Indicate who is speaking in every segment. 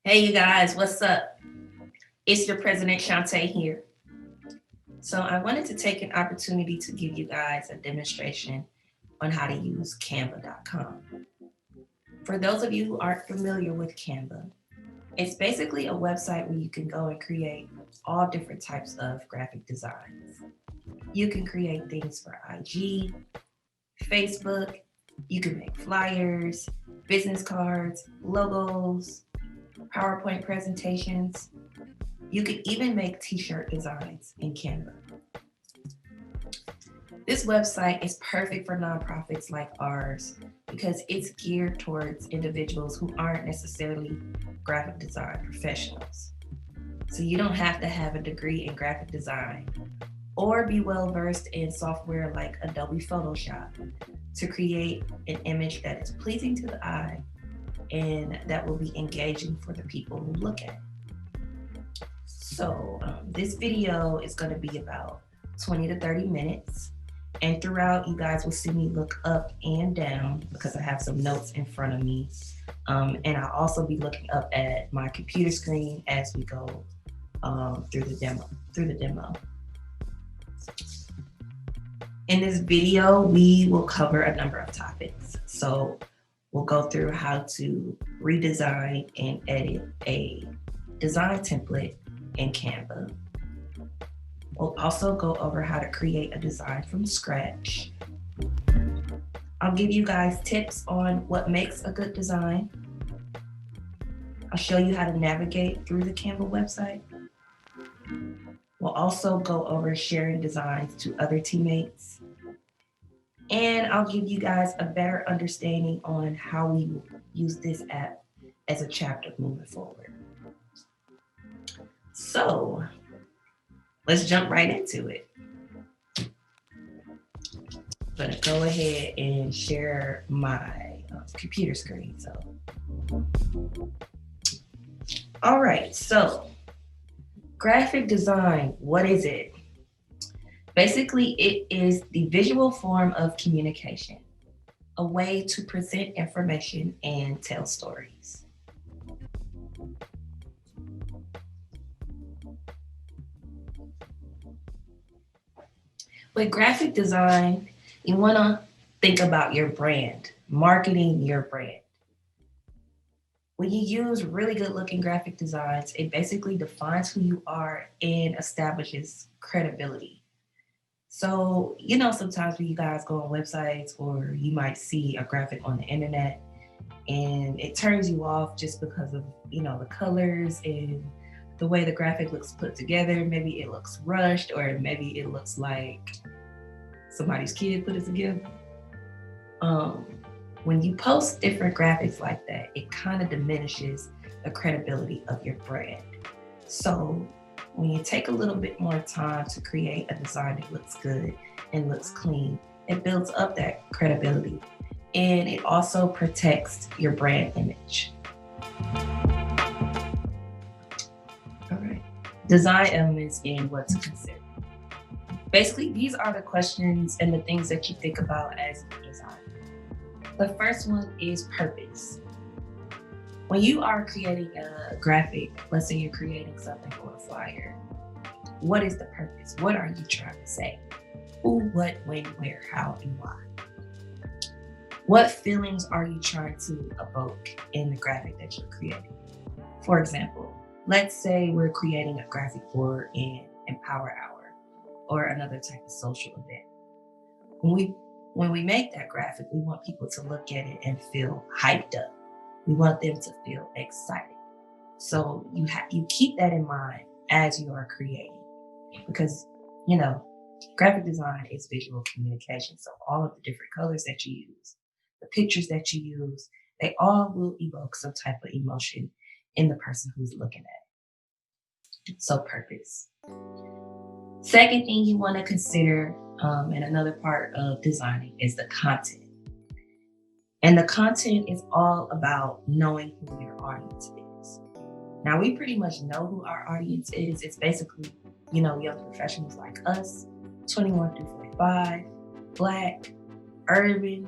Speaker 1: Hey you guys, what's up? It's your President Shantae here. So I wanted to take an opportunity to give you guys a demonstration on how to use Canva.com. For those of you who aren't familiar with Canva, it's basically a website where you can go and create all different types of graphic designs. You can create things for IG, Facebook, you can make flyers, business cards, logos, PowerPoint presentations. You can even make t-shirt designs in Canva. This website is perfect for nonprofits like ours because it's geared towards individuals who aren't necessarily graphic design professionals. So you don't have to have a degree in graphic design or be well versed in software like Adobe Photoshop to create an image that is pleasing to the eye and that will be engaging for the people who look at it. So this video is going to be about 20 to 30 minutes. And throughout, you guys will see me look up and down because I have some notes in front of me. And I'll also be looking up at my computer screen as we go through the demo. In this video, we will cover a number of topics. So we'll go through how to redesign and edit a design template in Canva. We'll also go over how to create a design from scratch. I'll give you guys tips on what makes a good design. I'll show you how to navigate through the Canva website. We'll also go over sharing designs to other teammates. And I'll give you guys a better understanding on how we use this app as a chapter moving forward. So let's jump right into it. I'm gonna go ahead and share my computer screen. All right, so graphic design, what is it? Basically, it is the visual form of communication, a way to present information and tell stories. With graphic design, you want to think about your brand, marketing your brand. When you use really good looking graphic designs, it basically defines who you are and establishes credibility. So, sometimes when you guys go on websites or you might see a graphic on the internet and it turns you off just because of, the colors and the way the graphic looks put together. Maybe it looks rushed or maybe it looks like somebody's kid put it together. When you post different graphics like that, it kind of diminishes the credibility of your brand. So when you take a little bit more time to create a design that looks good and looks clean, it builds up that credibility and it also protects your brand image. All right, design elements and what to consider. Basically, these are the questions and the things that you think about as you design. The first one is purpose. When you are creating a graphic, let's say you're creating something for a flyer, what is the purpose? What are you trying to say? Who, what, when, where, how, and why? What feelings are you trying to evoke in the graphic that you're creating? For example, let's say we're creating a graphic for an Empower Hour or another type of social event. When we make that graphic, we want people to look at it and feel hyped up. We want them to feel excited. So you keep that in mind as you are creating, because graphic design is visual communication. So all of the different colors that you use, the pictures that you use, they all will evoke some type of emotion in the person who's looking at it. So purpose. Second thing you want to consider, and another part of designing, is the content. And the content is all about knowing who your audience is. Now, we pretty much know who our audience is. It's basically, young professionals like us, 21 through 45, Black, urban.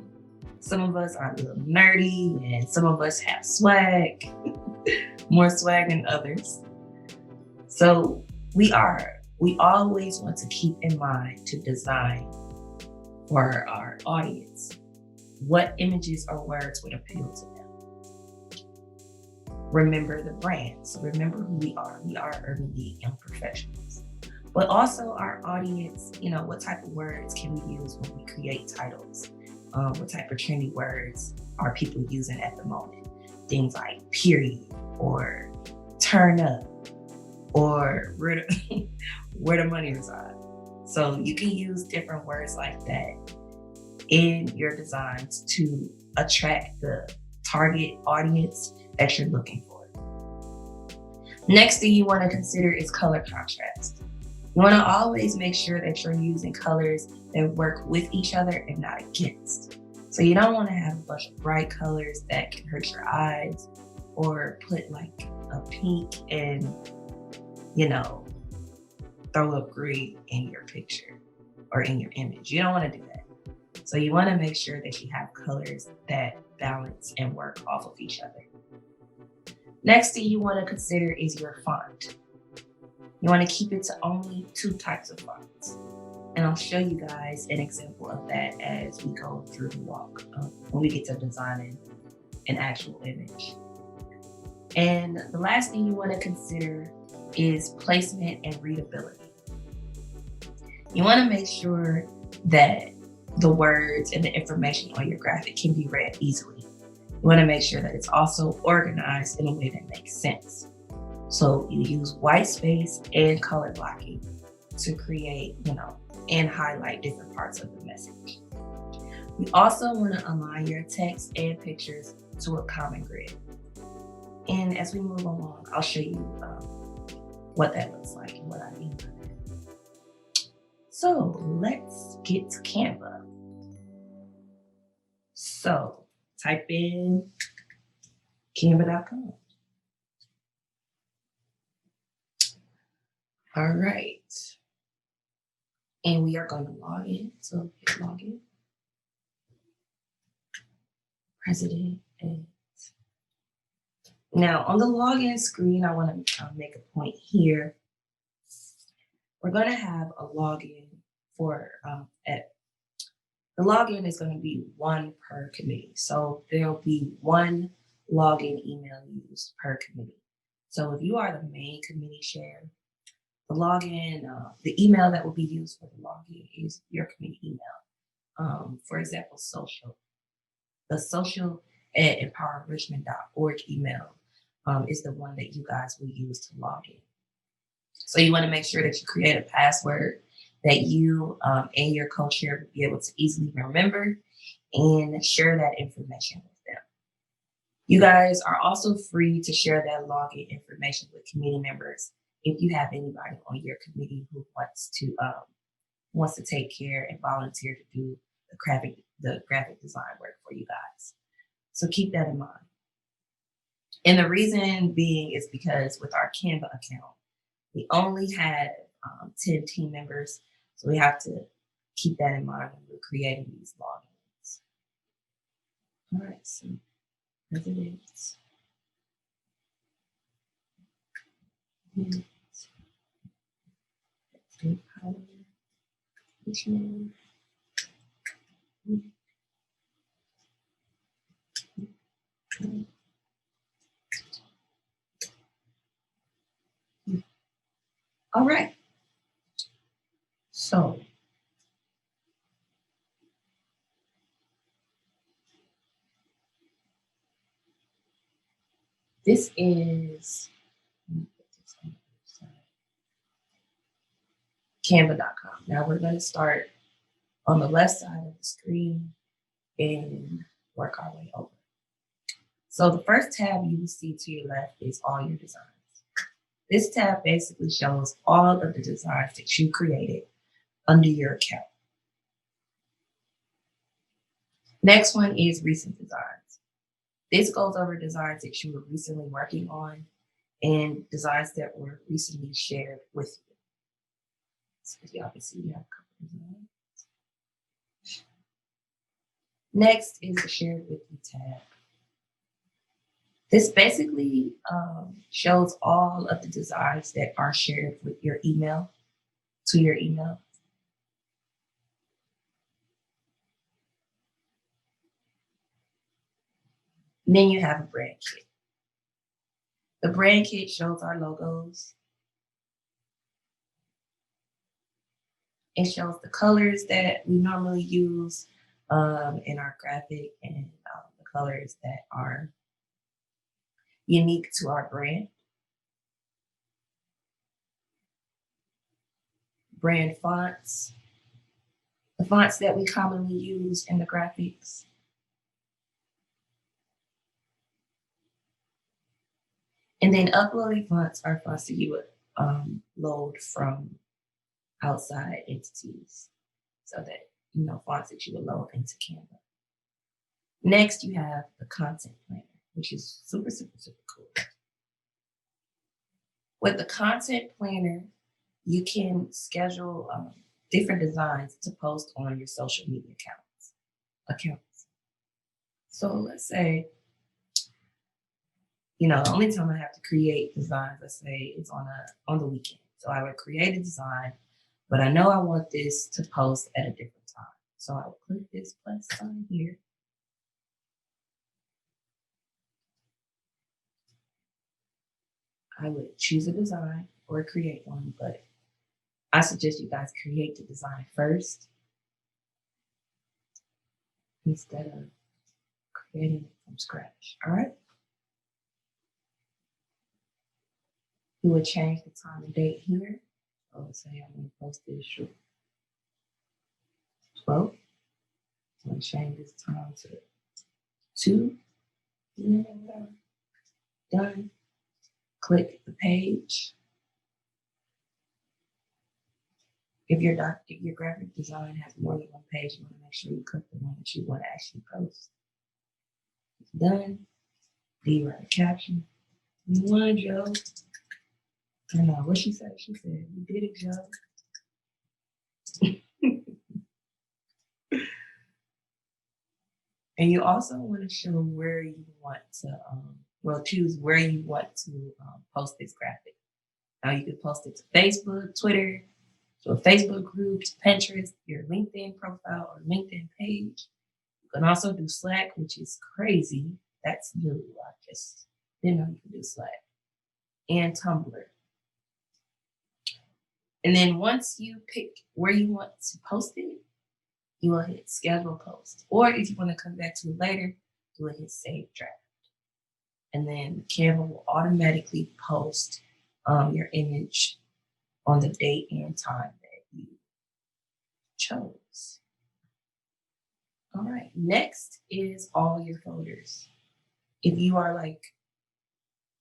Speaker 1: Some of us are a little nerdy and some of us have swag. more swag than others. So we always want to keep in mind to design for our audience what images or words would appeal to them. Remember the brands. Remember who we are. We are Urban Geek Young Professionals. But also our audience, what type of words can we use when we create titles? What type of trendy words are people using at the moment? Things like period or turn up or where the money resides. So you can use different words like that in your designs to attract the target audience that you're looking for. Next thing you want to consider is color contrast. You want to always make sure that you're using colors that work with each other and not against. So you don't want to have a bunch of bright colors that can hurt your eyes or put like a pink and, throw up green in your picture or in your image. You don't want to do that. So you want to make sure that you have colors that balance and work off of each other. Next thing you want to consider is your font. You want to keep it to only 2 types of fonts. And I'll show you guys an example of that as we go through the walk when we get to designing an actual image. And the last thing you want to consider is placement and readability. You want to make sure that the words and the information on your graphic can be read easily. You want to make sure that it's also organized in a way that makes sense. So you use white space and color blocking to create, and highlight different parts of the message. We also want to align your text and pictures to a common grid. And as we move along, I'll show you what that looks like and what I mean by that. So let's get to Canva. So type in canva.com. All right. And we are going to log in. So hit login. President. Now on the login screen, I want to make a point here. We're going to have a login for the login is going to be one per committee. So there'll be one login email used per committee. So if you are the main committee chair, the login, the email that will be used for the login is your committee email. For example, social. The social@empowerrichmond.org email is the one that you guys will use to log in. So you want to make sure that you create a password that you and your co-chair will be able to easily remember and share that information with them. You guys are also free to share that login information with committee members if you have anybody on your committee who wants to take care and volunteer to do the graphic design work for you guys. So keep that in mind. And the reason being is because with our Canva account, we only had 10 team members. So we have to keep that in mind when we're creating these logins. All right, so residents. All right. So this is Canva.com. Now we're going to start on the left side of the screen and work our way over. So the first tab you will see to your left is all your designs. This tab basically shows all of the designs that you created under your account. Next one is recent designs. This goes over designs that you were recently working on and designs that were recently shared with you. So as y'all can see, we have a couple of designs. Next is the Shared With You tab. This basically shows all of the designs that are shared with your email, to your email. And then you have a brand kit. The brand kit shows our logos. It shows the colors that we normally use in our graphic and the colors that are unique to our brand. Brand fonts, the fonts that we commonly use in the graphics. And then uploaded fonts are fonts that you would load from outside entities, so that, you know, fonts that you would load into Canva. Next, you have the content planner, which is super, super, super cool. With the content planner, you can schedule different designs to post on your social media accounts. So let's say, you know, the only time I have to create designs, let's say it's on the weekend. So I would create a design, but I know I want this to post at a different time. So I would click this plus sign here. I would choose a design or create one, but I suggest you guys create the design first instead of creating it from scratch. All right. You would change the time and date here. So let's say I'm going to post this 12. I'm going to change this time to 2. Done. Click the page. If your graphic design has more than one page, you want to make sure you click the one that you want to actually post. It's done. Do you write a caption? You won, Joe. I know what she said. She said, "You did it, Joe." And you also want to show where you want to, choose where you want to post this graphic. Now you can post it to Facebook, Twitter, to a Facebook group, Pinterest, your LinkedIn profile or LinkedIn page. You can also do Slack, which is crazy. That's new. I just didn't know you could do Slack. And Tumblr. And then once you pick where you want to post it, you will hit schedule post. Or if you want to come back to it later, you will hit save draft. And then Canva will automatically post your image on the date and time that you chose. All right, next is all your folders. If you are like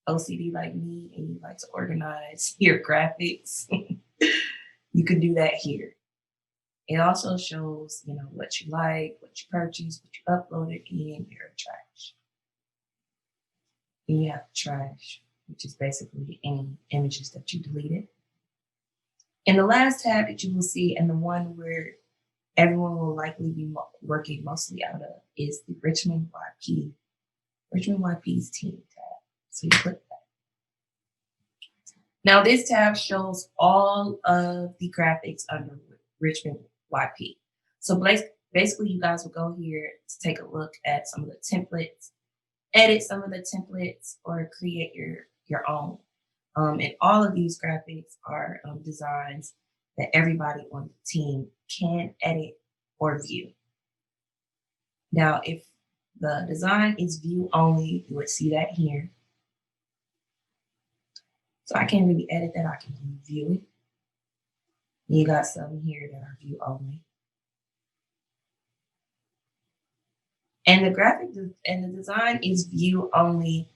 Speaker 1: OCD like me and you like to organize your graphics, you can do that here. It also shows, you know, what you like, what you purchased, what you uploaded, and your trash. And you have trash, which is basically any images that you deleted. And the last tab that you will see, and the one where everyone will likely be working mostly out of, is the Richmond YP's team tab. So you click that. Now this tab shows all of the graphics under Richmond YP. So basically you guys will go here to take a look at some of the templates, edit some of the templates, or create your own. And all of these graphics are designs that everybody on the team can edit or view. Now, if the design is view only, you would see that here. So I can't really edit that, I can view it. You got some here that are view only. And the graphic and the design is view only.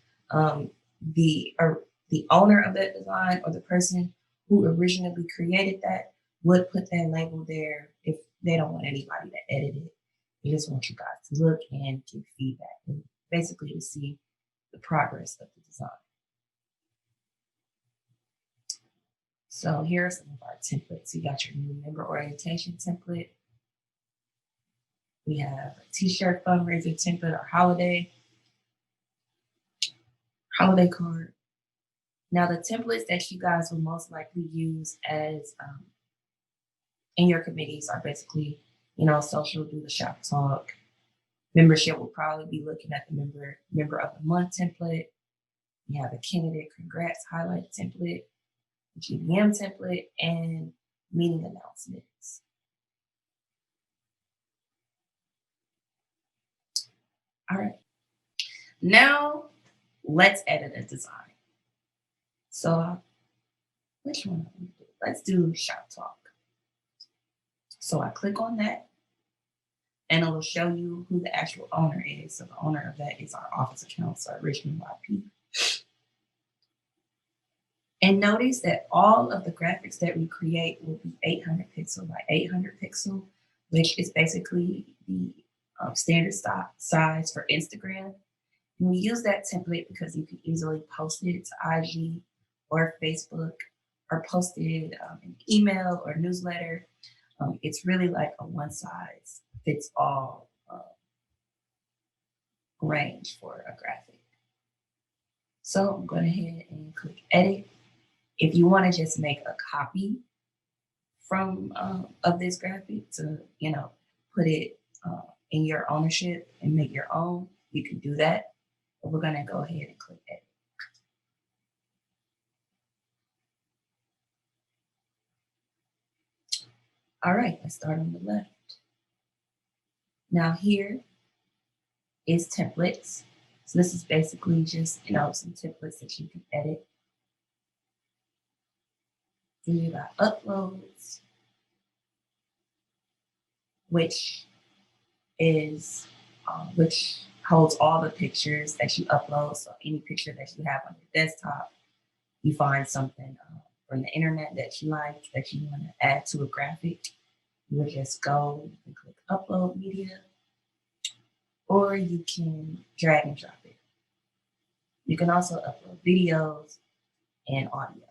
Speaker 1: The owner of that design or the person who originally created that would put that label there if they don't want anybody to edit it. They just want you guys to look and give feedback and basically to see the progress of the design. So here are some of our templates. You got your new member orientation template. We have a t-shirt fundraiser template or holiday. holiday card. Now, the templates that you guys will most likely use as in your committees are basically, social do the shop talk. Membership will probably be looking at the member of the month template. You have the candidate congrats highlight template, GBM template, and meeting announcements. All right. Now let's edit a design. So which one? Let's do shop talk. So I click on that and it will show you who the actual owner is. So the owner of that is our office account, so Richmond YP. And notice that all of the graphics that we create will be 800 pixel by 800 pixel, which is basically the standard size for Instagram. And we use that template because you can easily post it to IG or Facebook or post it in email or newsletter. It's really like a one size fits all range for a graphic. So I'm going ahead and click edit. If you want to just make a copy from of this graphic to, put it in your ownership and make your own, you can do that. But we're going to go ahead and click edit. All right, let's start on the left. Now here is templates. So this is basically just, some templates that you can edit. Then you got uploads, which holds all the pictures that you upload. So any picture that you have on your desktop, you find something from the internet that you like, that you want to add to a graphic, you would just go and click upload media, or you can drag and drop it. You can also upload videos and audio.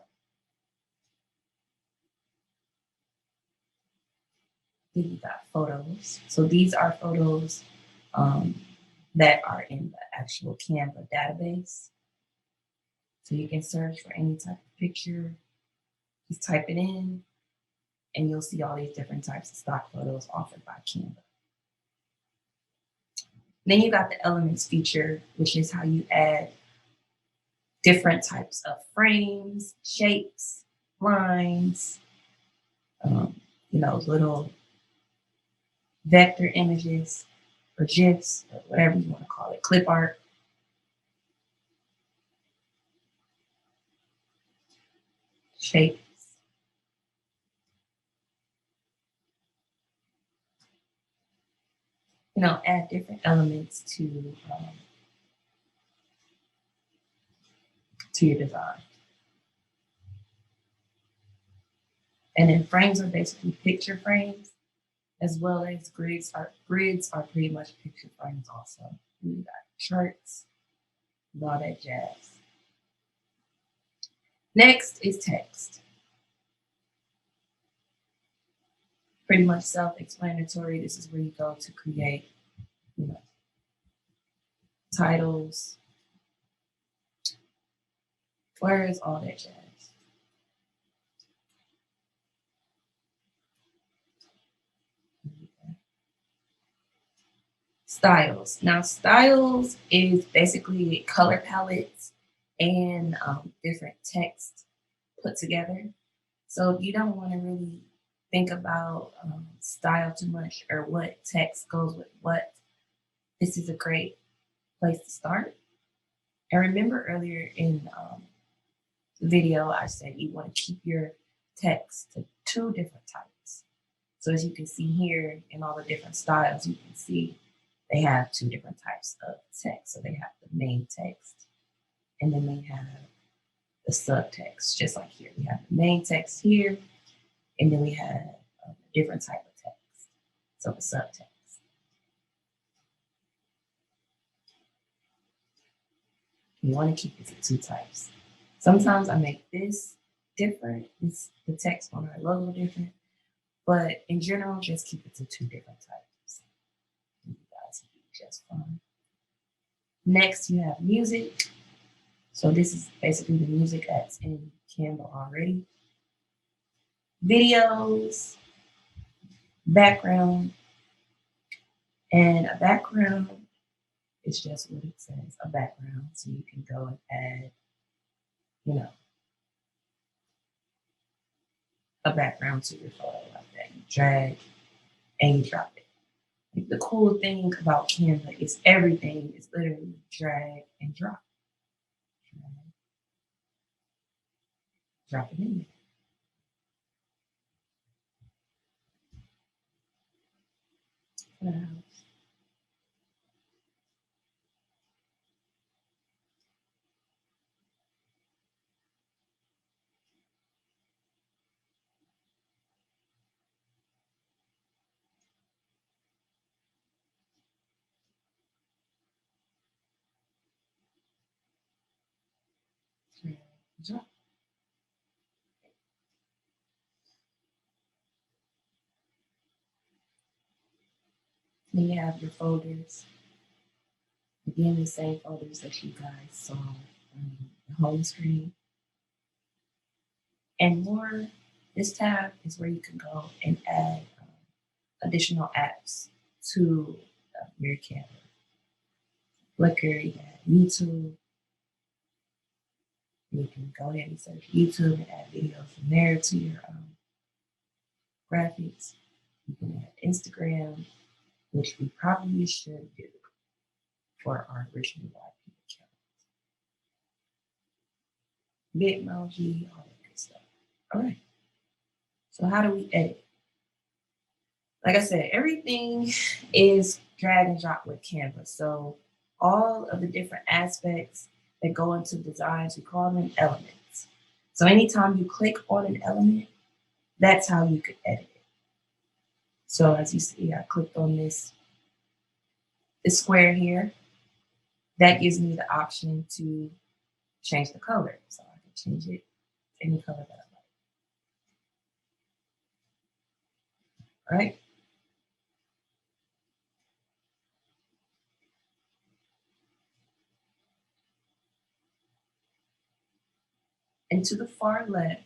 Speaker 1: Then you got photos. So these are photos that are in the actual Canva database. So you can search for any type of picture, just type it in, and you'll see all these different types of stock photos offered by Canva. Then you got the elements feature, which is how you add different types of frames, shapes, lines, little vector images or GIFs, or whatever you want to call it, clip art. Shapes. Add different elements to your design. And then frames are basically picture frames, as well as grids are pretty much picture frames also. We got charts and all that jazz. Next is text. Pretty much self-explanatory. This is where you go to create, titles, words, all that jazz. Styles. Now, styles is basically color palettes and different text put together. So if you don't want to really think about style too much or what text goes with what, this is a great place to start. And remember earlier in the video, I said you want to keep your text to 2 different types. So as you can see here in all the different styles, you can see they have 2 different types of text. So they have the main text, and then they have the subtext, just like here. We have the main text here, and then we have a different type of text, so the subtext. You want to keep it to 2 types. Sometimes I make this different, the text on our logo different, but in general, just keep it to 2 different types. You guys will be just fine. Next, you have music. So this is basically the music that's in Canva already. Videos, background, and a background is just what it says, a background. So you can go and add, a background to your photo like that. You drag and you drop it. Like the cool thing about Canva is everything is literally drag and drop. Drop it in there. For the house. Drag and drop. Then you have your folders. Again, the same folders that you guys saw on the home screen. And more, this tab is where you can go and add additional apps to your Canva. Flickr, you have YouTube. You can go ahead and search YouTube and add videos from there to your graphics. You can add Instagram, which we probably should do for our original live account. Bitmoji, all that good stuff. All right. So how do we edit? Like I said, everything is drag and drop with Canva. So all of the different aspects that go into designs, we call them elements. So anytime you click on an element, that's how you could edit it. So as you see, I clicked on this square here. That gives me the option to change the color. So I can change it to any color that I like. All right. And to the far left,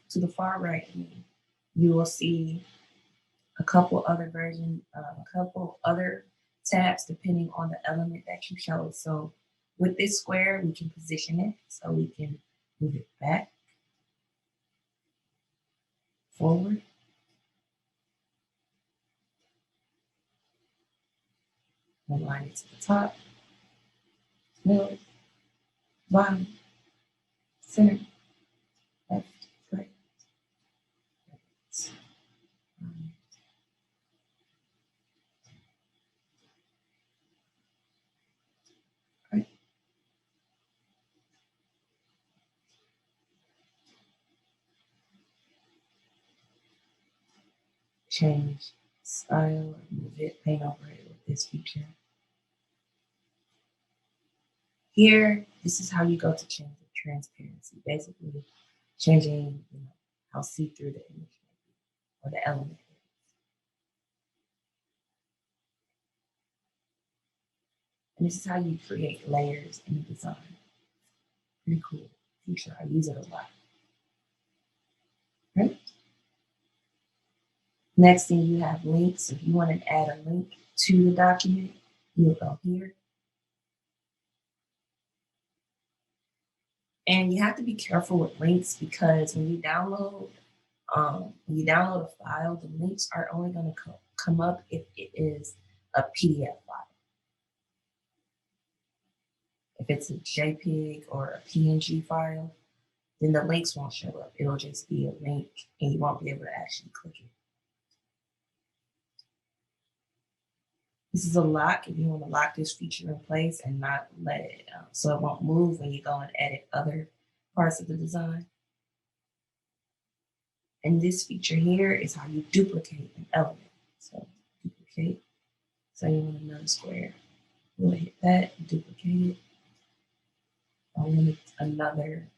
Speaker 1: to the far right, you will see a couple other tabs depending on the element that you chose. So with this square, we can position it. So we can move it back, forward, align it to the top, middle, bottom, center, left, right. Right. Change style, move it, paint over it with this feature. Here, this is how you go to change the transparency, basically changing how see-through the image may be, or the element is. And this is how you create layers in design. Pretty cool feature. I use it a lot. Right? Next thing, you have links. If you want to add a link to the document, you'll go here. And you have to be careful with links because when you download a file, the links are only going to come up if it is a PDF file. If it's a JPEG or a PNG file, then the links won't show up. It'll just be a link and you won't be able to actually click it. This is a lock if you want to lock this feature in place and not let it, so it won't move when you go and edit other parts of the design. And this feature here is how you duplicate an element. So duplicate. So you want another square. We'll hit that, duplicate it. I want another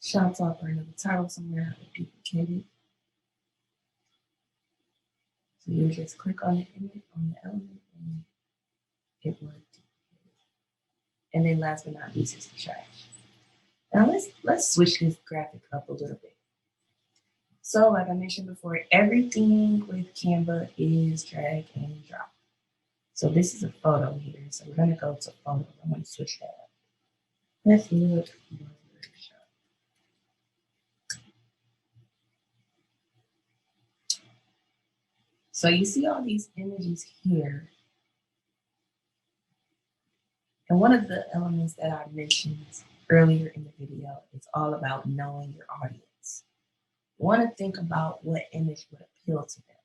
Speaker 1: shop top or another title somewhere, I would duplicate it. So you just click on the image, on the element, and it would duplicate And then last but not least is the trash. Now let's switch this graphic up a little bit. So like I mentioned before, everything with Canva is drag and drop. So this is a photo here. So we're gonna go to photo. I'm gonna switch that up. Let's look. So you see all these images here. And one of the elements that I mentioned earlier in the video is all about knowing your audience. You want to think about what image would appeal to them.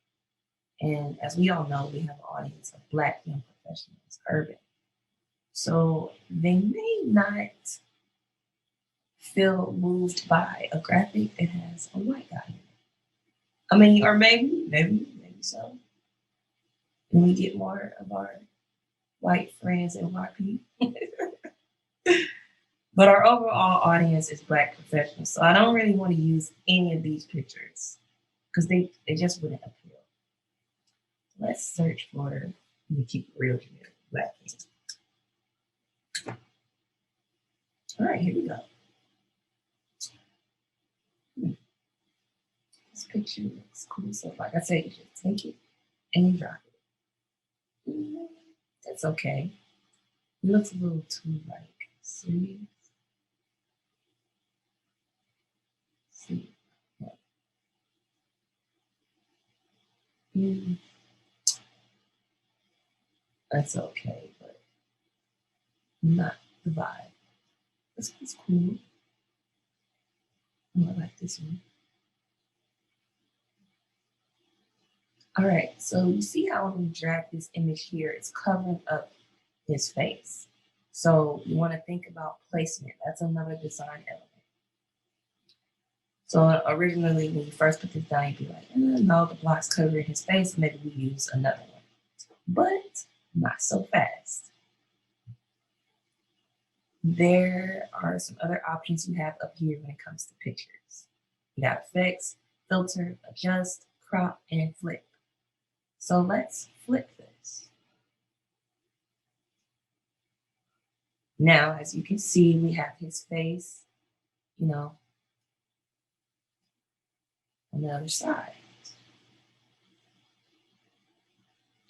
Speaker 1: And as we all know, we have an audience of Black young professionals, urban. So they may not feel moved by a graphic that has a white guy in it. I mean, or maybe so. And we get more of our white friends and white people. But our overall audience is Black professionals. So I don't really want to use any of these pictures because they just wouldn't appeal. Let's search for, let me keep it real generic, Black kids. All right, here we go. This picture looks cool. So like I said, you just take it and you drop it. That's okay. It looks a little too like serious. See. That's okay, but not the vibe. This one's cool. I like this one. All right, so you see how when we drag this image here, it's covering up his face. So you want to think about placement. That's another design element. So originally, when you first put this down, you'd be like, no, the block's covering his face. Maybe we use another one. But not so fast. There are some other options you have up here when it comes to pictures. You got effects, filter, adjust, crop, and flip. So let's flip this. Now, as you can see, we have his face, on the other side.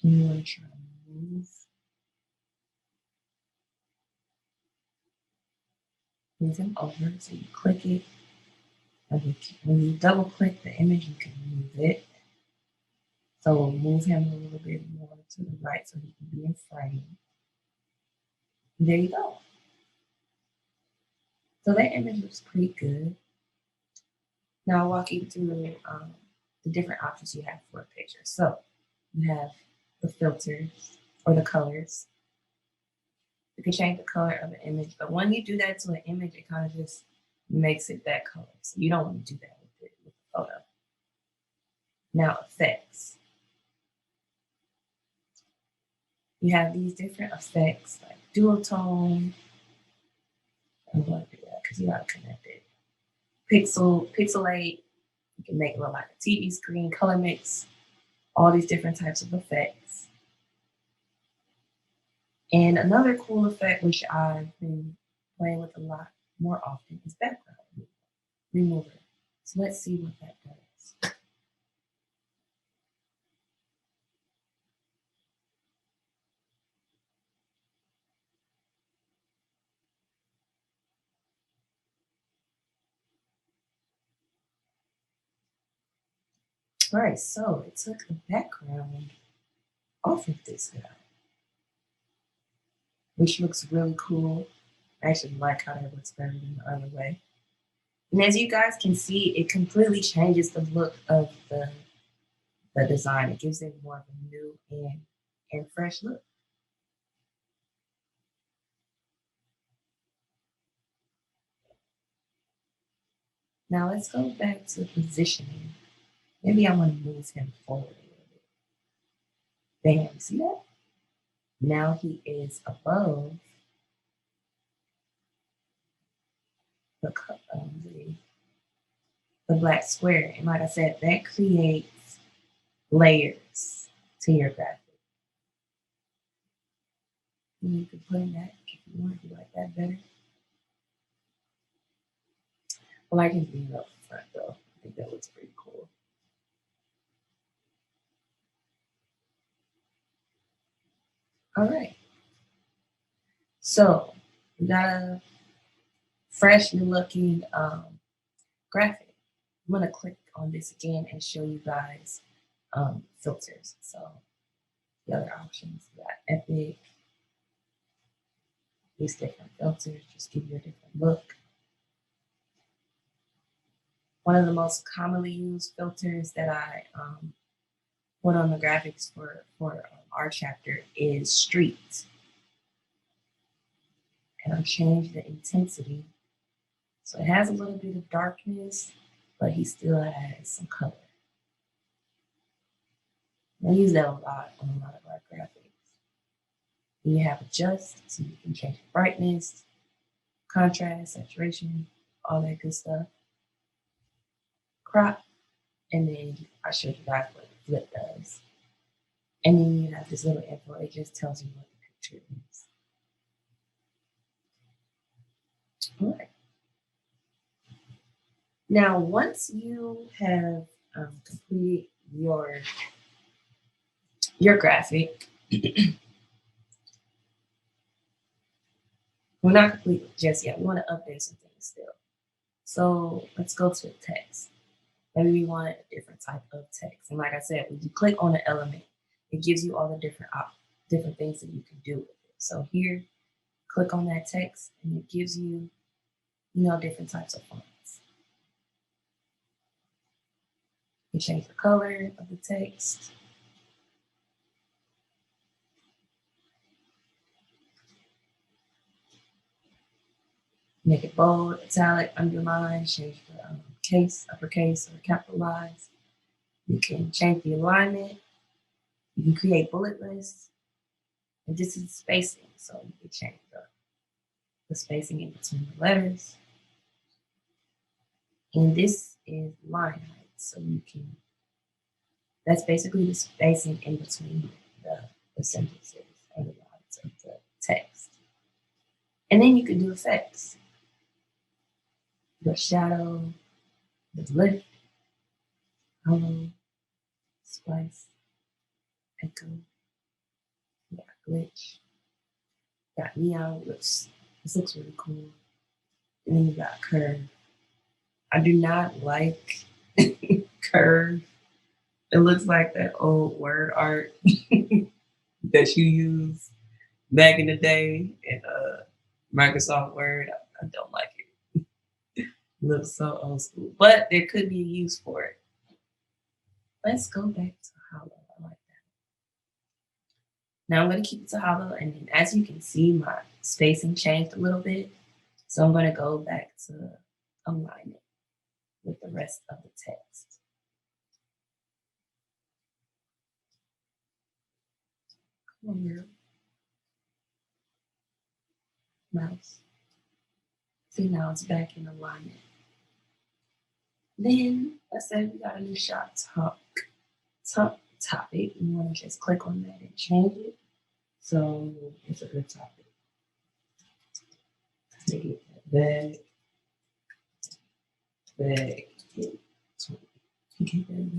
Speaker 1: And you want to try to move him over. So you click it. And when you double click the image, you can move it. So we'll move him a little bit more to the right so he can be in frame. There you go. So that image looks pretty good. Now I'll walk you through the different options you have for a picture. So you have the filters or the colors. You can change the color of an image, but when you do that to an image, it kind of just makes it that color. So you don't want to do that with the photo. Now effects. You have these different effects like dual tone. I'm going to do that because you got to connect it. Pixelate. You can make it look like a TV screen, color mix, all these different types of effects. And another cool effect, which I've been playing with a lot more often, is background remover. So let's see what that does. All right, so it took the background off of this guy, which looks really cool. I actually like how that looks better than the other way. And as you guys can see, it completely changes the look of the design. It gives it more of a new and fresh look. Now let's go back to positioning. Maybe I want to move him forward a little bit. Bam, see that? Now he is above the black square. And like I said, that creates layers to your graphic. And you can put in that if you want, if you like that better. I like it being up front though. I think that looks pretty cool. All right. So we got a fresh new looking graphic. I'm gonna click on this again and show you guys filters. So the other options, we got Epic, these different filters, just give you a different look. One of the most commonly used filters that I put on the graphics for our chapter is street. And I've changed the intensity. So it has a little bit of darkness, but he still has some color. I use that a lot on a lot of our graphics. And you have adjust, so you can change the brightness, contrast, saturation, all that good stuff. Crop, and then I showed you guys what the flip does. And then you have this little info, it just tells you what the picture is. All right. Now, once you have completed your graphic, we're not complete just yet. We want to update some things still. So let's go to the text. Maybe we want a different type of text. And like I said, when you click on an element, it gives you all the different things that you can do with it. So here, click on that text, and it gives you, different types of fonts. You change the color of the text. Make it bold, italic, underline, change the case, uppercase, or capitalize. You can change the alignment. You can create bullet lists. And this is spacing, so you can change the spacing in between the letters. And this is line height, so you can, that's basically the spacing in between the sentences and the lines of the text. And then you can do effects. The shadow, the lift, hollow, splice, echo, you got glitch, you got neon, this looks really cool. And then you got curve. I do not like curve. It looks like that old word art that you use back in the day in Microsoft Word. I don't like it. Looks so old school, but there could be a use for it. Let's go back to hollow. I like that. Now I'm going to keep it to hollow, and then as you can see, my spacing changed a little bit. So I'm going to go back to alignment with the rest of the text. Come on, girl. Mouse. See, now it's back in alignment. Then let's say we got a new shot topic. You want to just click on that and change it. So it's a good topic. Take it back. Get that back.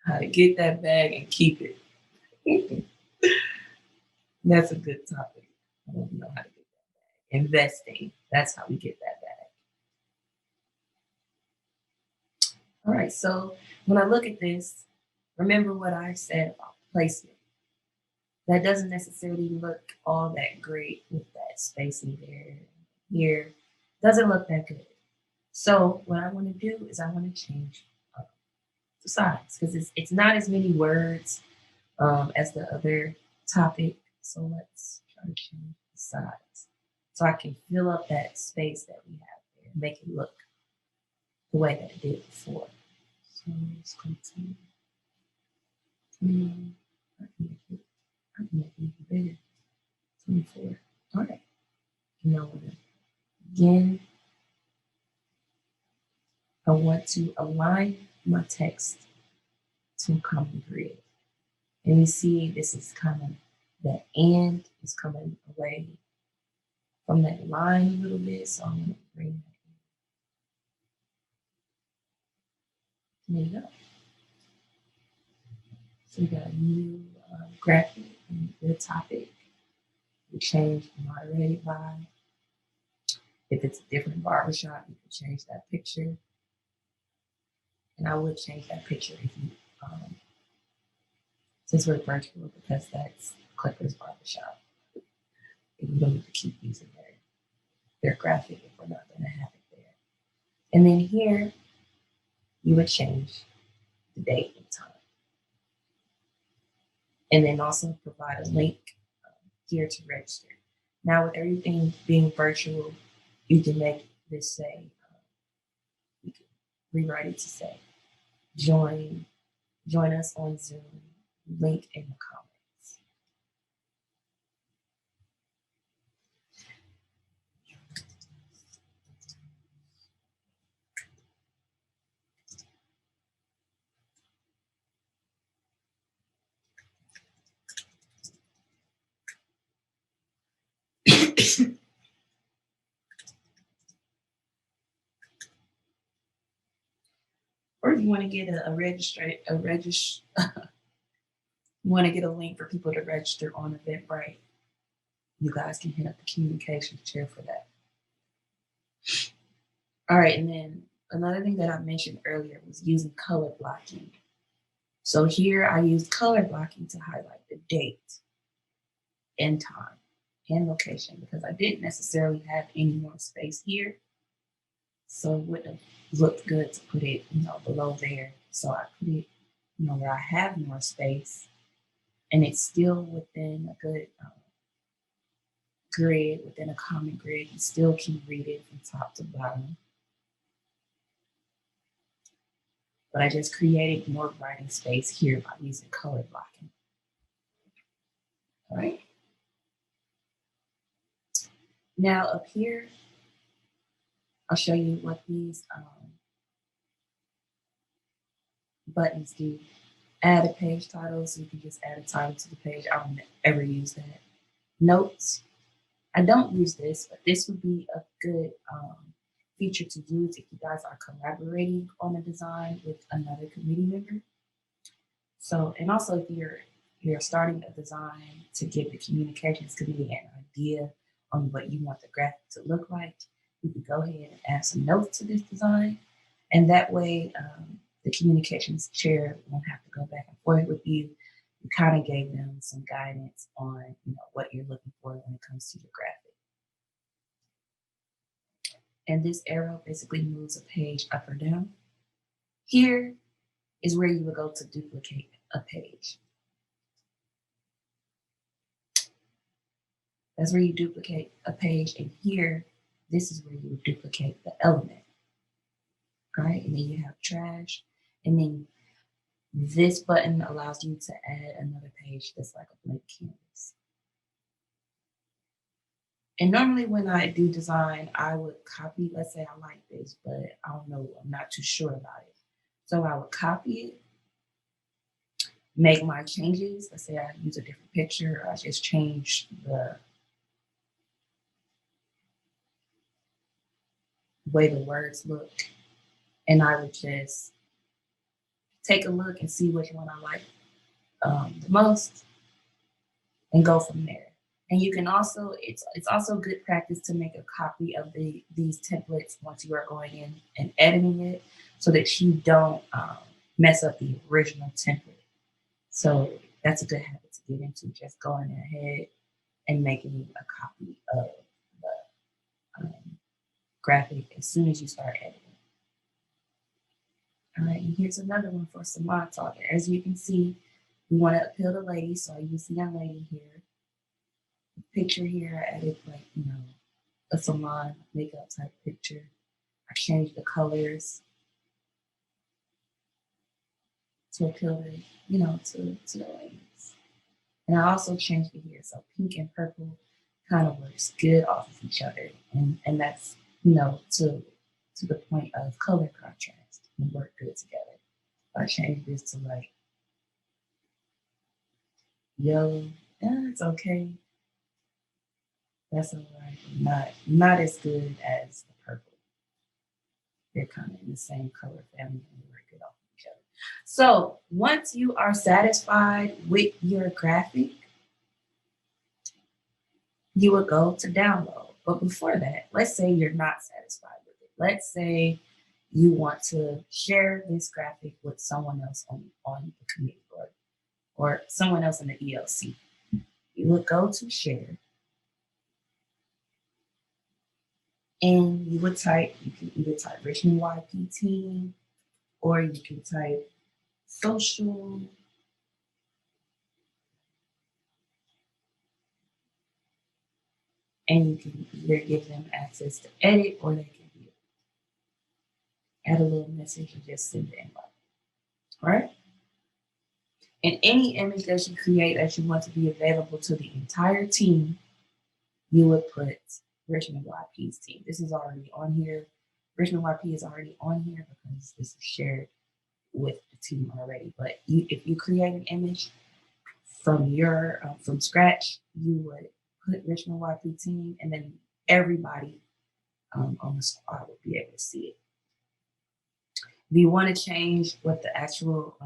Speaker 1: How to get that bag and keep it. That's a good topic. I don't know how to get that bag. Investing. That's how we get that bag. All right, so when I look at this, remember what I said about placement. That doesn't necessarily look all that great with that spacing there. Here, doesn't look that good. So what I want to do is I want to change the size because it's not as many words as the other topic. So let's try to change the size so I can fill up that space that we have there, make it look the way that it did before. So let's continue. I can make it even bigger. 24. All right. Now again, I want to align my text to a common grid. And you see this is kind of, the end is coming away from that line a little bit. So I'm going to bring that in. There you go. So we got a new graphic and the topic. We change moderated by. If it's a different barbershop, you can change that picture. And I would change that picture if you, since we're virtual, because that's Clipper's barbershop. And you don't need to keep using their graphic if we're not going to have it there. And then here, you would change the date and time. And then also provide a link here to register. Now with everything being virtual, you can make this say, you can rewrite it to say, join us on Zoom, link in the comments. Or if you want to get want to get a link for people to register on Eventbrite, you guys can hit up the communications chair for that. All right, and then another thing that I mentioned earlier was using color blocking. So here I used color blocking to highlight the date and time and location because I didn't necessarily have any more space here. So it wouldn't have looked good to put it, below there. So I put it, where I have more space, and it's still within a good grid, within a common grid. You still can read it from top to bottom. But I just created more writing space here by using color blocking. All right. Now up here, I'll show you what these buttons do. Add a page title, so you can just add a title to the page. I don't ever use that. Notes. I don't use this, but this would be a good feature to use if you guys are collaborating on a design with another committee member. So, and also if you're starting a design to give the communications committee an idea on what you want the graphic to look like, you can go ahead and add some notes to this design. And that way, the communications chair won't have to go back and forth with you. You kind of gave them some guidance on what you're looking for when it comes to your graphic. And this arrow basically moves a page up or down. Here is where you would go to duplicate a page. That's where you duplicate a page, and here, this is where you would duplicate the element. All right, and then you have trash, and then this button allows you to add another page that's like a blank canvas. And normally when I do design, I would copy, let's say I like this, but I don't know, I'm not too sure about it. So I would copy it, make my changes. Let's say I use a different picture, or I just change the way the words look. And I would just take a look and see which one I like the most and go from there. And you can also, it's also good practice to make a copy of these templates once you are going in and editing it so that you don't mess up the original template. So that's a good habit to get into, just going ahead and making a copy of the graphic as soon as you start editing. All right, and here's another one for salon talk. As you can see, we want to appeal to ladies, so I use the young lady here. The picture here, I added a salon makeup type picture. I changed the colors to appeal to the ladies. And I also changed it here, so pink and purple kind of works good off of each other, and that's to to the point of color contrast and work good together. If I change this to like yellow, yeah, it's okay. That's all right. Not as good as the purple. They're kind of in the same color family and work good off each other. So once you are satisfied with your graphic, you would go to download. But before that, let's say you're not satisfied with it. Let's say you want to share this graphic with someone else on the committee or someone else in the ELC. You would go to share and you would type, you can either type Richmond YP team or you can type social and you can either give them access to edit or they can view. Add a little message and just send the invite. All right? And any image that you create that you want to be available to the entire team, you would put Richmond YP's team. This is already on here. Richmond YP is already on here because this is shared with the team already. But if you create an image from from scratch, you would put Richmond YP team, and then everybody on the squad would be able to see it. If you want to change what the actual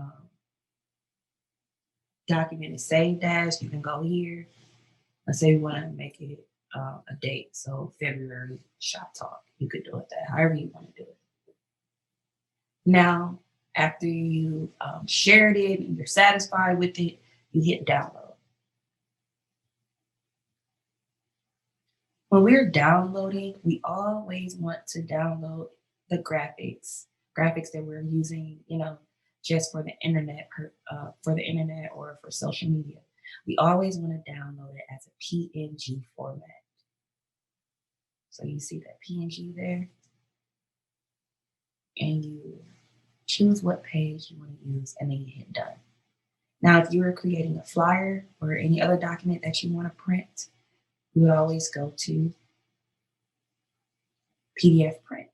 Speaker 1: document is saved as, you can go here. Let's say we want to make it a date, so February shop talk. You could do it that however you want to do it. Now, after you shared it and you're satisfied with it, you hit download. When we're downloading, we always want to download the graphics that we're using, just for the internet, or for social media. We always want to download it as a PNG format. So you see that PNG there, and you choose what page you want to use, and then you hit done. Now, if you were creating a flyer or any other document that you want to print, you would always go to PDF print.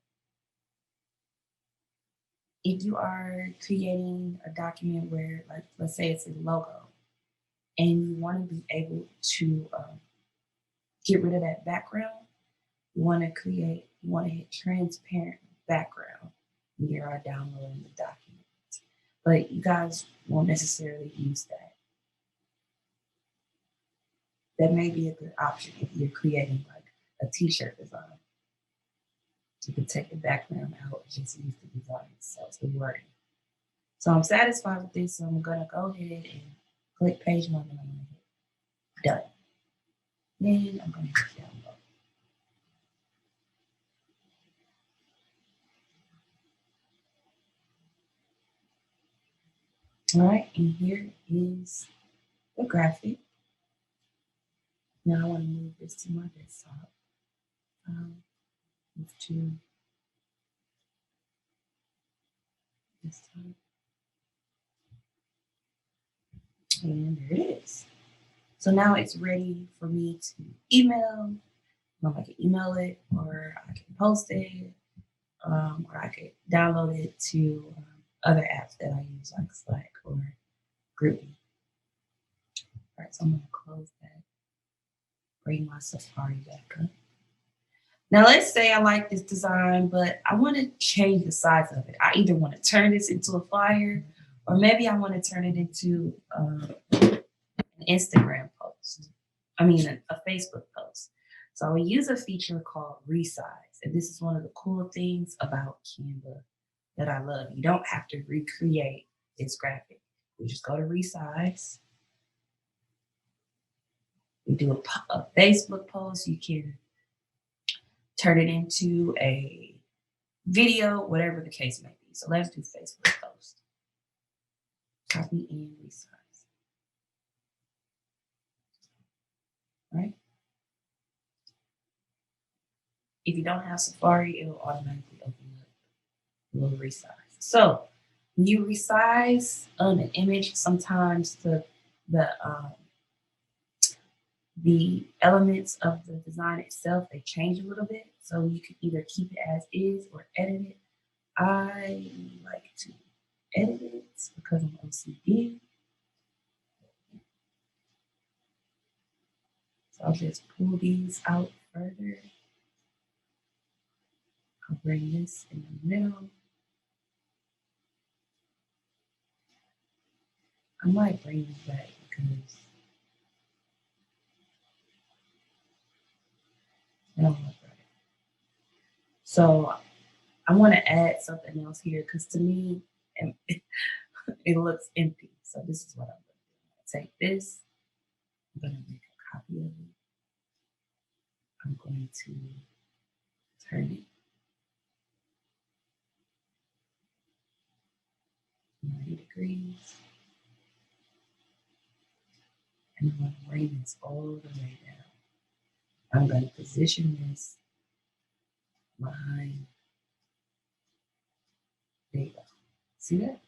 Speaker 1: If you are creating a document where, like, let's say it's a logo, and you want to be able to get rid of that background, you want to hit transparent background when you are downloading the document. But you guys won't necessarily use that. That may be a good option if you're creating like a t-shirt design. You can take the background out and just use the design itself, the wording. So I'm satisfied with this, so I'm gonna go ahead and click page 1 and I'm gonna hit done. Then I'm gonna hit download. All right, and here is the graphic. Now I want to move this to my desktop. Move to desktop. And there it is. So now it's ready for me to email. I can email it, or I can post it, or I could download it to other apps that I use, like Slack or GroupMe. All right, so I'm going to close that. Bring my Safari back up. Now, let's say I like this design, but I want to change the size of it. I either want to turn this into a flyer, or maybe I want to turn it into an Instagram post. A Facebook post. So I will use a feature called Resize. And this is one of the cool things about Canva that I love. You don't have to recreate this graphic. We just go to Resize. We do a Facebook post. You can turn it into a video, whatever the case may be. So let's do Facebook post. Copy and resize. Right? If you don't have Safari, it will automatically open up a little resize. So when you resize an image, sometimes the The elements of the design itself, they change a little bit. So you can either keep it as is or edit it. I like to edit it because I'm OCD. So I'll just pull these out further. I'll bring this in the middle. I might bring this back because I don't look right. So I want to add something else here because to me, it looks empty. So this is what I'm going to do. Take this. I'm going to make a copy of it. I'm going to turn it 90 degrees. And I'm going to bring this all the way down. I'm going to position this behind. There you go. See that?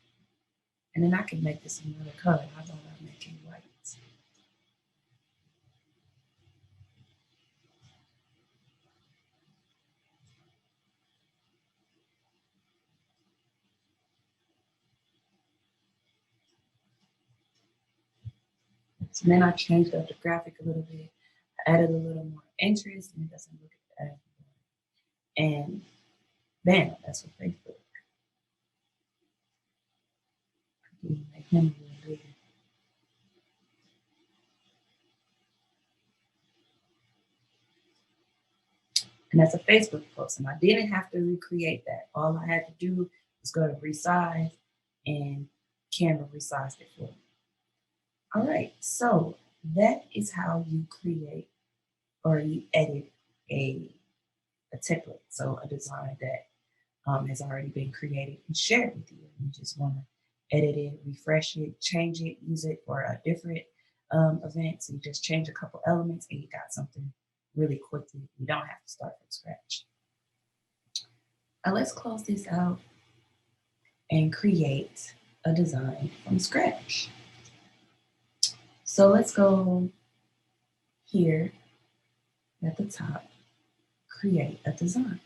Speaker 1: And then I can make this another color. How about I make it white? So then I changed up the graphic a little bit. I added a little more interest and it doesn't look as bad. And bam, that's what Facebook. Make him a little bigger. And that's a Facebook post. And I didn't have to recreate that. All I had to do was go to Resize and Canva resized it for me. All right, so that is how you create or you edit a template. So a design that has already been created and shared with you. You just want to edit it, refresh it, change it, use it for a different event. So you just change a couple elements and you got something really quickly. You don't have to start from scratch. Now let's close this out and create a design from scratch. So let's go here at the top, create a design.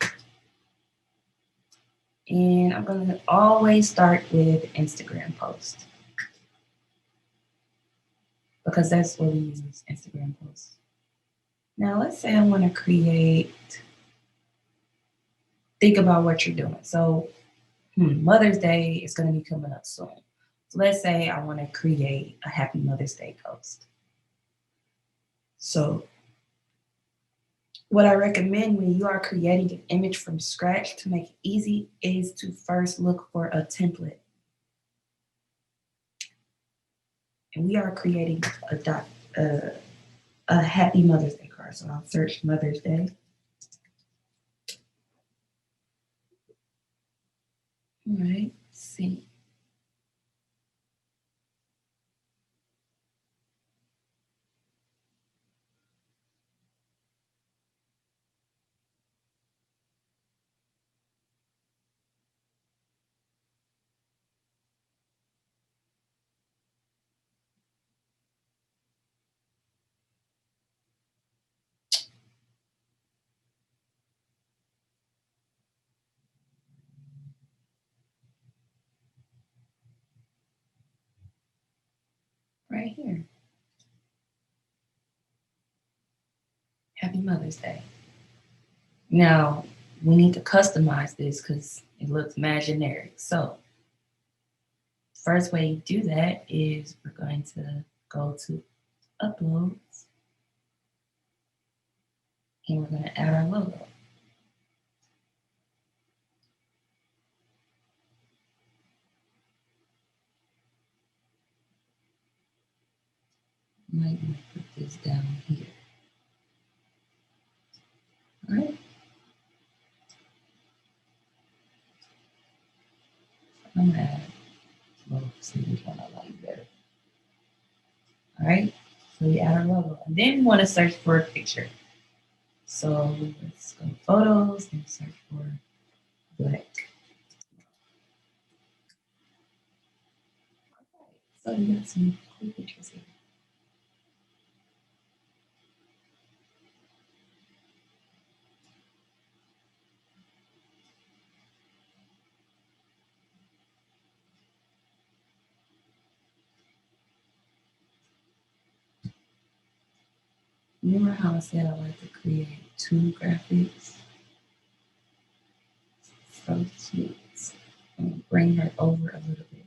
Speaker 1: And I'm going to always start with Instagram post because that's what we use, Instagram posts. Now let's say I want to think about what you're doing. So Mother's Day is going to be coming up soon. So let's say I want to create a Happy Mother's Day post. So what I recommend when you are creating an image from scratch to make it easy is to first look for a template. And we are creating a Happy Mother's Day card. So I'll search Mother's Day. All right, see. Right here. Happy Mother's Day. Now, we need to customize this because it looks imaginary. So, first way you do that is we're going to go to Uploads and we're going to add our logo. Might want to put this down here. All right. I'm going to add logo, see which one I like better. All right. So we add our logo. And then we want to search for a picture. So let's go to photos and search for black. Okay. So we got some cool pictures here. Remember how I said I like to create 2 graphics? So let's bring her over a little bit.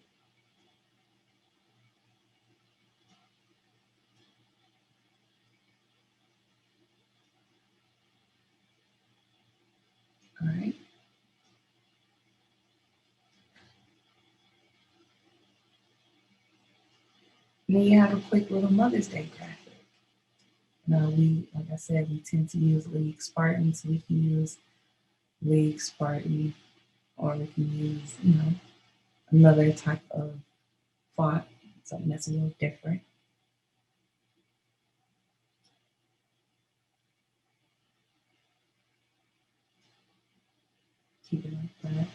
Speaker 1: All right. And then you have a quick little Mother's Day graphic. Now like I said, we tend to use League Spartan, so we can use League Spartan, or we can use, another type of font, something that's a little different. Keep it like that.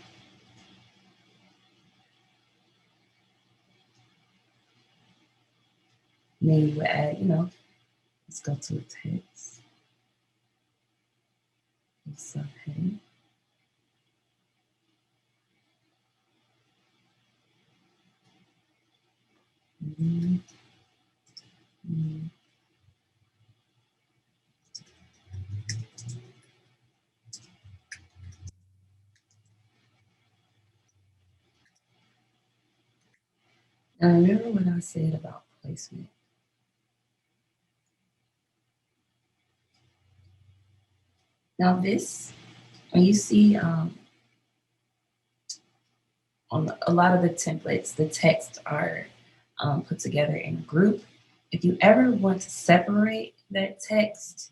Speaker 1: Maybe we'll add, let's go to a text. Subheading. Now remember what I said about placement. Now this, when you see on a lot of the templates, the texts are put together in a group. If you ever want to separate that text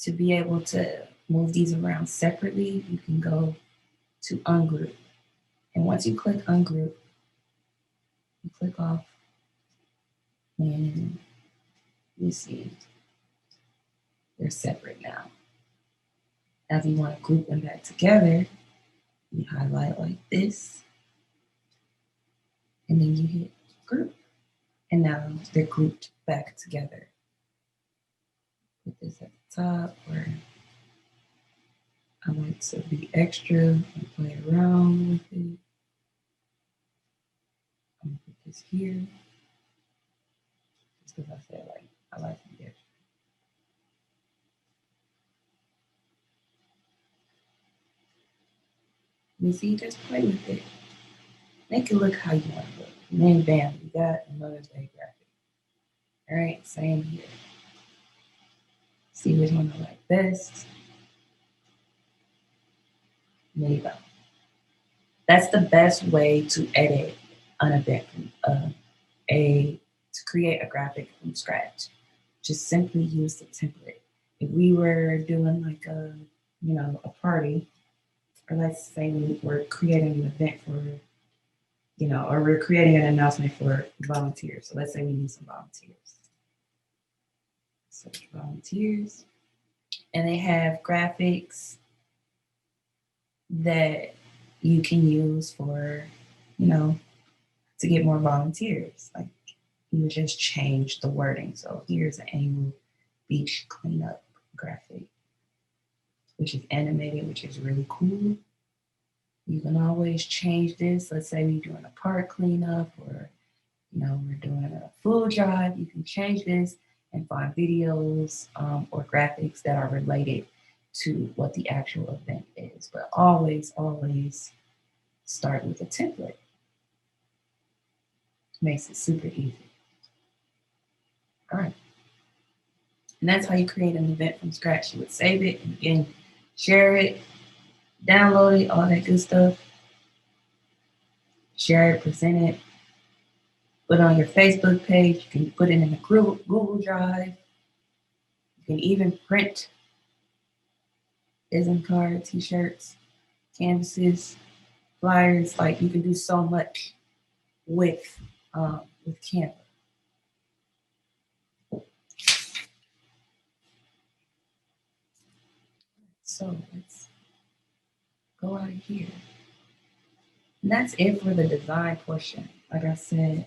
Speaker 1: to be able to move these around separately, you can go to ungroup. And once you click ungroup, you click off and you see they're separate now. Now if you want to group them back together, you highlight like this, and then you hit group. And now they're grouped back together. Put this at the top, or I like to be extra and play around with it. I'm gonna put this here, just because I said I like to be extra. You see, just play with it. Make it look how you want to look. And then bam, you got a Mother's Day graphic. All right, same here. See which one I like best. There you go. That's the best way to edit an event, to create a graphic from scratch. Just simply use the template. If we were doing like a party, or let's say we were creating an event for, or we're creating an announcement for volunteers. So let's say we need some volunteers. Search volunteers, and they have graphics that you can use for, to get more volunteers. Like you would just change the wording. So here's an annual beach cleanup graphic, which is animated, which is really cool. You can always change this. Let's say we're doing a park cleanup, or we're doing a food drive. You can change this and find videos or graphics that are related to what the actual event is. But always, always start with a template. Makes it super easy. All right. And that's how you create an event from scratch. You would save it and again, share it, download it, all that good stuff. Share it, present it, put it on your Facebook page. You can put it in a Google Drive. You can even print business cards, t-shirts, canvases, flyers. Like you can do so much with Canva. So let's go out of here. And that's it for the design portion. Like I said,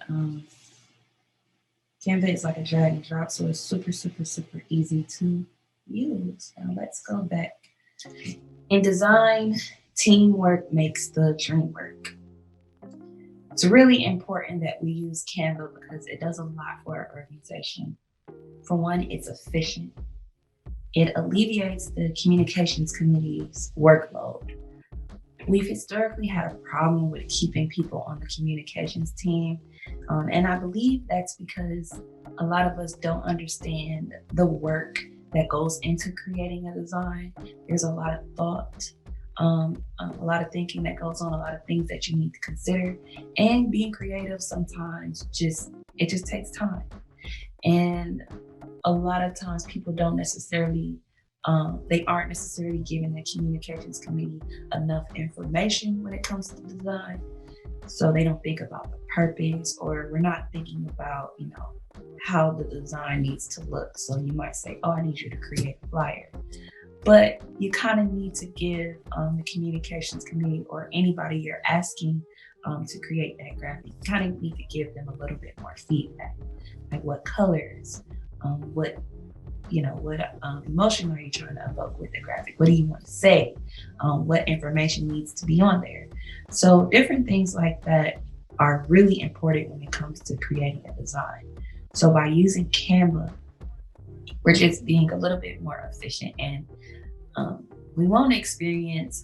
Speaker 1: Canva is like a drag and drop, so it's super, super, super easy to use. Now let's go back. In design, teamwork makes the dream work. It's really important that we use Canva because it does a lot for our organization. For one, it's efficient. It alleviates the communications committee's workload. We've historically had a problem with keeping people on the communications team. And I believe that's because a lot of us don't understand the work that goes into creating a design. There's a lot of thought, a lot of thinking that goes on, a lot of things that you need to consider. And being creative sometimes it just takes time. And a lot of times people don't necessarily they aren't necessarily giving the communications committee enough information when it comes to design. So they don't think about the purpose, or we're not thinking about, how the design needs to look. So you might say, oh, I need you to create a flyer. But you kind of need to give the communications committee or anybody you're asking to create that graphic, you kind of need to give them a little bit more feedback. Like what colors, what emotion are you trying to evoke with the graphic? What do you want to say? What information needs to be on there? So different things like that are really important when it comes to creating a design. So by using Canva, we're just being a little bit more efficient, and we won't experience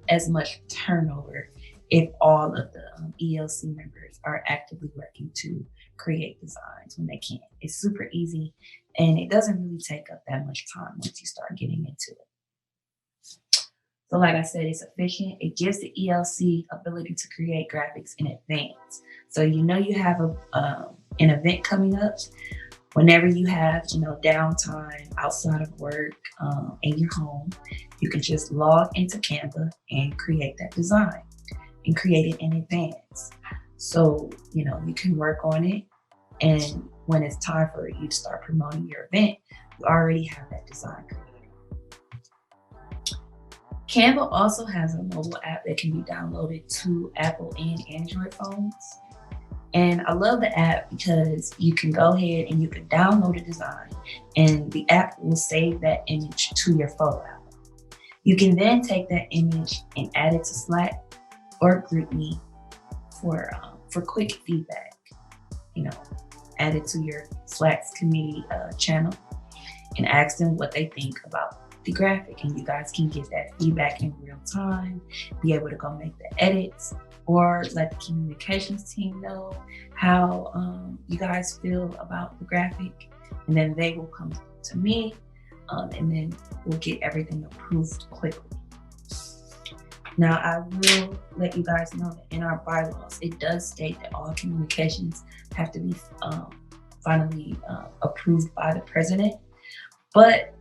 Speaker 1: as much turnover if all of the ELC members are actively working to create designs when they can. It's super easy, and it doesn't really take up that much time once you start getting into it. So like I said, it's efficient. It gives the ELC ability to create graphics in advance. So you have an event coming up. Whenever you have, downtime outside of work, in your home, you can just log into Canva and create that design and create it in advance. So, you can work on it. And when it's time for you to start promoting your event, you already have that design created. Canva also has a mobile app that can be downloaded to Apple and Android phones. And I love the app because you can go ahead and you can download a design, and the app will save that image to your photo album. You can then take that image and add it to Slack or GroupMe for quick feedback. Add it to your Slack's committee channel and ask them what they think about the graphic, and you guys can get that feedback in real time, be able to go make the edits, or let the communications team know how you guys feel about the graphic, and then they will come to me, and then we'll get everything approved quickly. Now, I will let you guys know that in our bylaws, it does state that all communications have to be finally approved by the president, but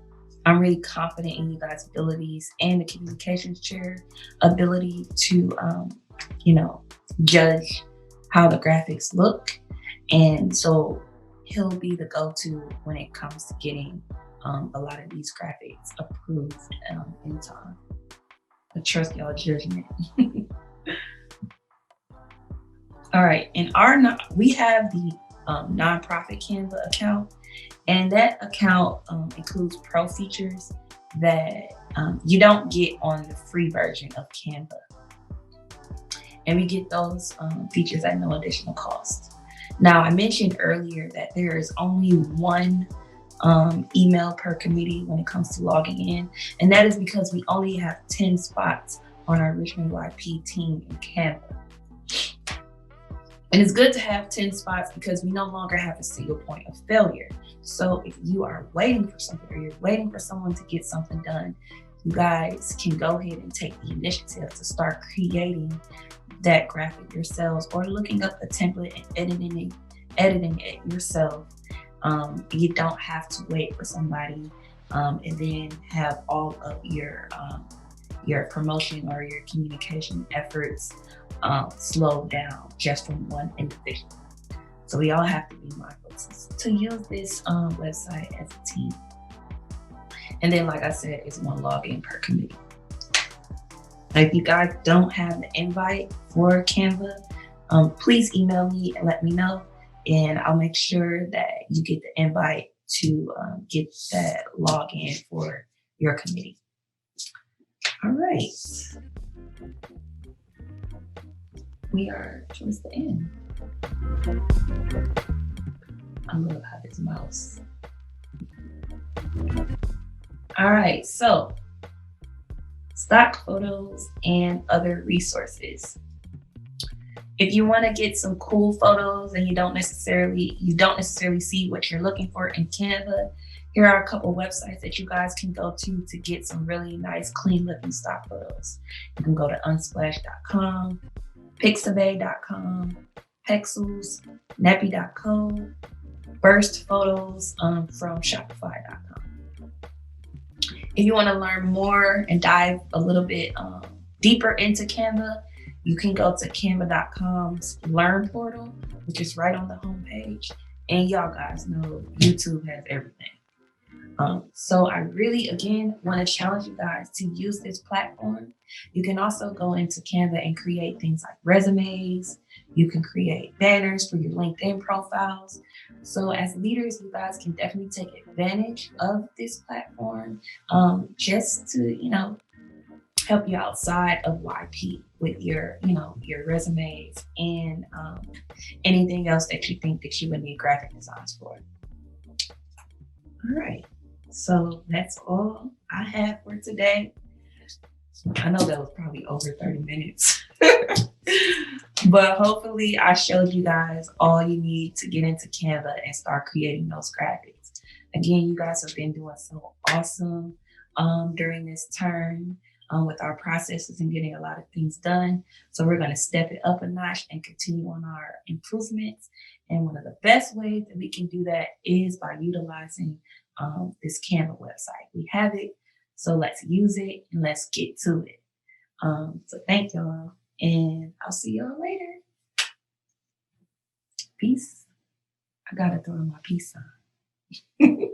Speaker 1: I'm really confident in you guys' abilities and the communications chair ability to, judge how the graphics look. And so he'll be the go-to when it comes to getting a lot of these graphics approved in time. I trust y'all judgment. All right, we have the nonprofit Canva account, and that account includes pro features that you don't get on the free version of Canva. And we get those features at no additional cost. Now, I mentioned earlier that there is only one email per committee when it comes to logging in, and that is because we only have 10 spots on our Richmond YP team in Canva. And it's good to have 10 spots because we no longer have a single point of failure. So if you are waiting for something, or you're waiting for someone to get something done, you guys can go ahead and take the initiative to start creating that graphic yourselves, or looking up a template and editing it yourself. You don't have to wait for somebody and then have all of your promotion or your communication efforts slowed down just from one individual. So we all have to be mindful to use this website as a team. And then, like I said, it's one login per committee. If you guys don't have the invite for Canva, please email me and let me know, and I'll make sure that you get the invite to get that login for your committee. All right. We are towards the end. I love how this mouse. All right, so stock photos and other resources. If you want to get some cool photos and you don't necessarily see what you're looking for in Canva, here are a couple websites that you guys can go to get some really nice, clean looking stock photos. You can go to unsplash.com, pixabay.com, Pexels, Neppy.co, Burst Photos from Shopify.com. If you want to learn more and dive a little bit deeper into Canva, you can go to canva.com's Learn portal, which is right on the homepage. And y'all guys know YouTube has everything. So I really, again, want to challenge you guys to use this platform. You can also go into Canva and create things like resumes. You can create banners for your LinkedIn profiles. So as leaders, you guys can definitely take advantage of this platform just to, help you outside of YP with your resumes and anything else that you think that you would need graphic designs for. All right. So that's all I have for today. I know that was probably over 30 minutes, but hopefully I showed you guys all you need to get into Canva and start creating those graphics. Again, you guys have been doing so awesome during this term with our processes and getting a lot of things done. So we're going to step it up a notch and continue on our improvements. And one of the best ways that we can do that is by utilizing this Canva website. We have it, so let's use it and let's get to it. So thank y'all, and I'll see y'all later. Peace. I gotta throw in my peace sign.